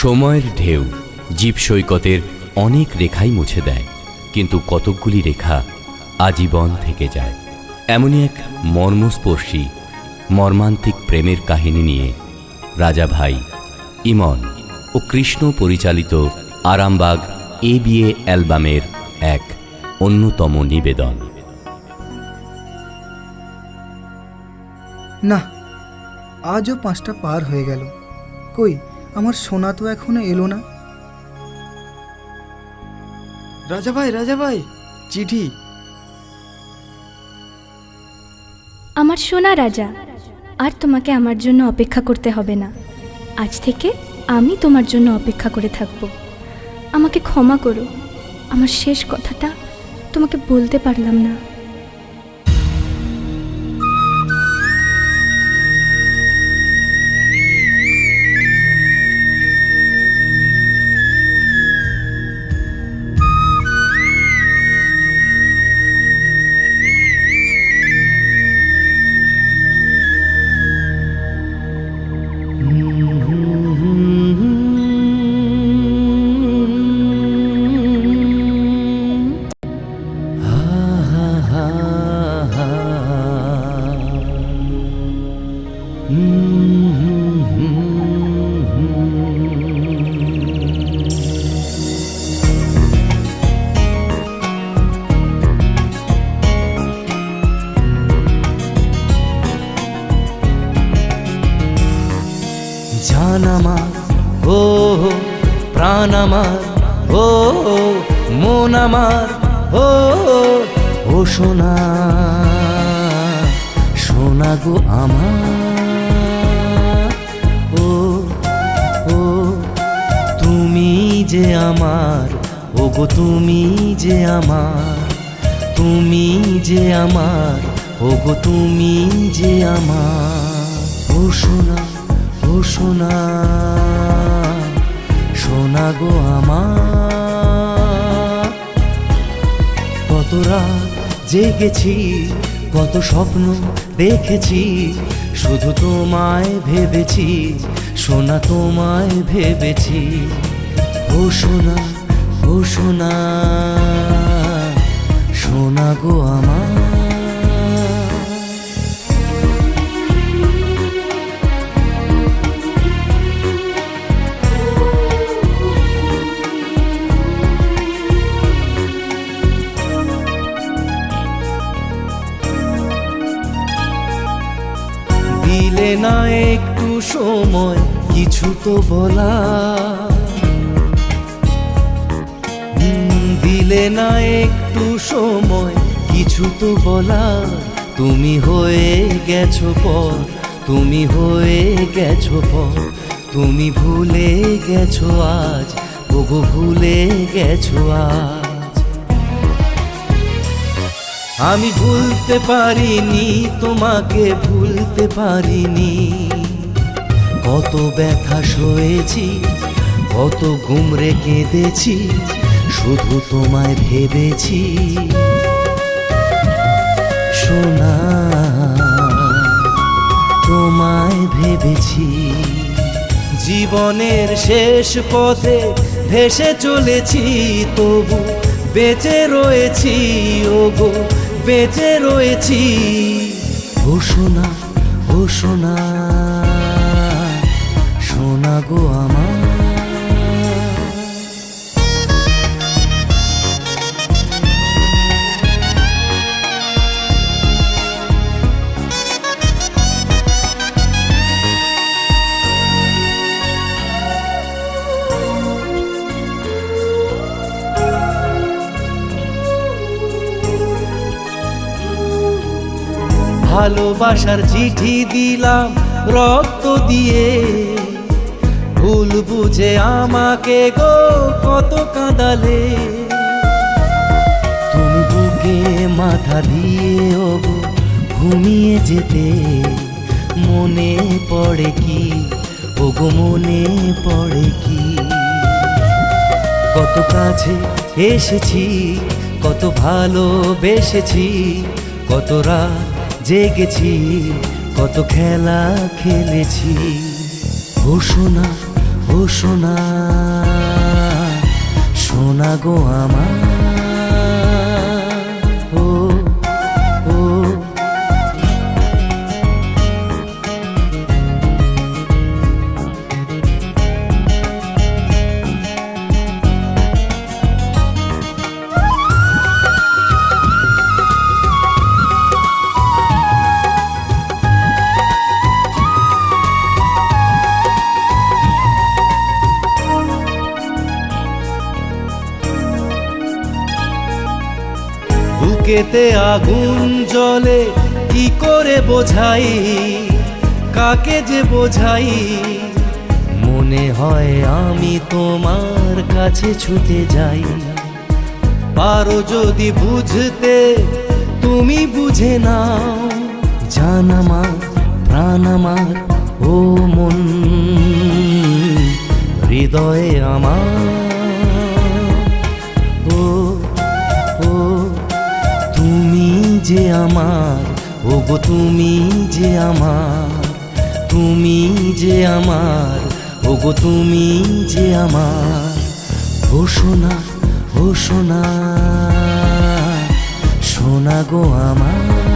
সময়ের ঢেউ জীব সৈকতের অনেক রেখাই মুছে দেয়, কিন্তু কতকগুলি রেখা আজীবন থেকে যায়। এমনই এক মর্মস্পর্শী মর্মান্তিক প্রেমের কাহিনী নিয়ে রাজা ভাই, ইমন ও কৃষ্ণ পরিচালিত আরামবাগ ABA অ্যালবামের এক অন্যতম নিবেদন। না, আজও 5টা পার হয়ে গেল, কই আমার সোনা তো এখনো এলো না। রাজা ভাই, চিঠি। আমার সোনা রাজা, আর তোমাকে আমার জন্য অপেক্ষা করতে হবে না। আজ থেকে আমি তোমার জন্য অপেক্ষা করে থাকব। আমাকে ক্ষমা করো, আমার শেষ কথাটা তোমাকে বলতে পারলাম না। জান আমার, ও প্রাণ আমার, ও মন আমার, ও সোনা, সোনা গো আমার, ও তুমি যে আমার, ও গো তুমি যে আমার, তুমি যে আমার, ও গো তুমি যে আমার, ও সোনা, ও সোনা, সোনা গো আমার। কত রাত জেগেছি, কত স্বপ্ন দেখেছি, শুধু তোমায় ভেবেছি, সোনা তোমায় ভেবেছি, ও সোনা, ও সোনা, সোনা গো আমার। দিলে না একটু সময় কিছু তো বলা, দিলে না একটু সময় কিছু তো বলা, তুমি হয়ে গেছো পর, তুমি হয়ে গেছো পর, তুমি ভুলে গেছো আজ, ওগো ভুলে গেছো আজ। আমি ভুলতে পারিনি তোমাকে, ভুলতে পারিনি, কত ব্যথা সয়েছি, কত গুমরে কেঁদেছি, শুধু তোমায় ভেবেছি, সোনা তোমায় ভেবেছি। জীবনের শেষ পথে ভেসে চলেছি, তবু বেঁচে রয়েছি, ওগো বেঁচে রয়েছি, ও সোনা, ও সোনা, সোনা গো আমার। ভালোবাসার চিঠি দিলাম রক্ত দিয়ে, ভুল বুঝে আমাকে গো কত কাঁদালে, তুমি বুকে মাথা দিয়ে ওগো ঘুমিয়ে যেতে, মনে পড়ে কি, ওগো মনে পড়ে কি, কত কাছে এসেছি, কত ভালোবেসেছি, কত রাত জেগেছি, কত খেলা খেলেছি, ও সোনা, ও সোনা, সোনা গো আমার, ও ও বুকেতে আগুন জ্বলে কি করে বোঝাই, কাকে যে বোঝাই। মনে হয় আমি তোমার কাছে ছুটে যাই, পারো যদি বুঝতে তুমি বুঝে নাও। জান আমার, প্রাণ আমার, ও মন, হৃদয়ে আমার, ও ও তুমি যে আমার, ও গো তুমি যে আমার, তুমি যে আমার, ও গো তুমি যে আমার। ও সোনা, ও সোনা, সোনা গো আমার।